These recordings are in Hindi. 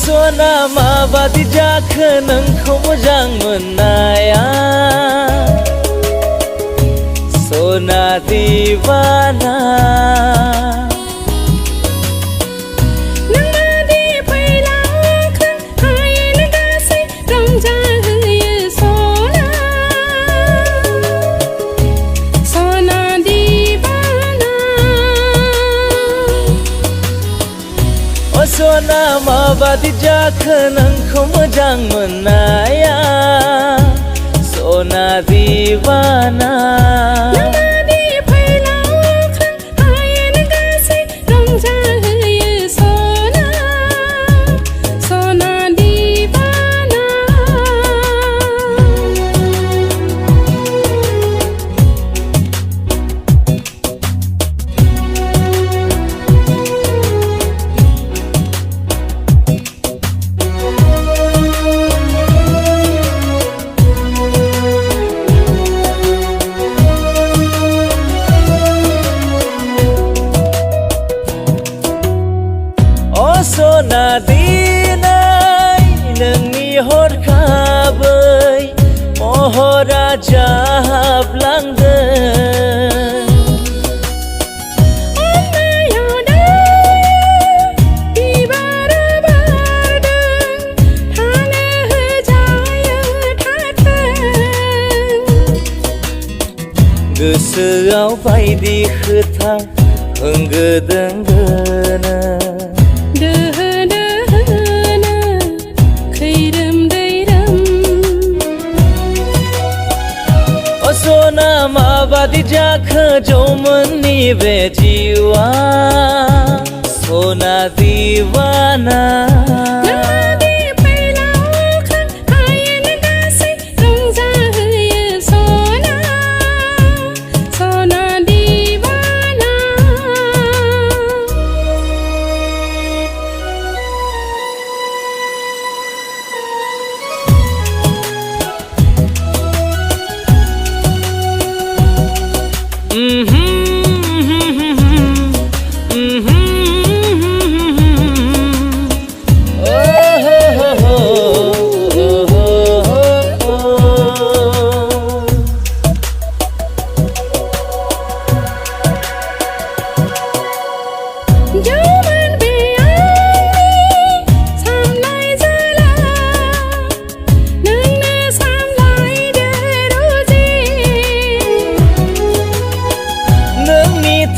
सना माबादि जाखो नोंखौ मोजां मोननाया सना दिवाना सना माबादि जाखो नोंखौ मोजां मोननाया सना दिवाना सना दिनै नोंनि हरखाबै महरा जाहाबलांदों गोसोआव बायदि खोथा होंगो दोंगोनो सना माबादि जाखो जौमोननि बे जिउआ सना दिवाना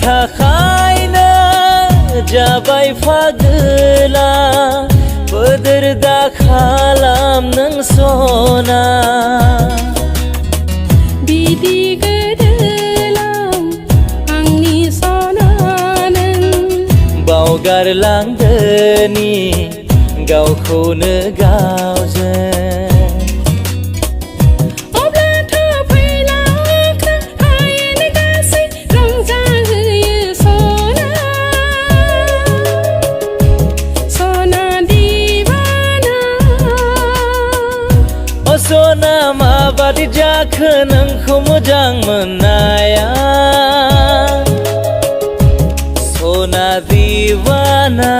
थाखायनो जाबाय फागोला बोदोर दा खालाम नों सना बिदि गोदोलाव आंनि सना नों बावगारलांदोनि गावखौनो गावजों सना माबादि जाखो नोंखौ मोजां मोननाया सना दिवाना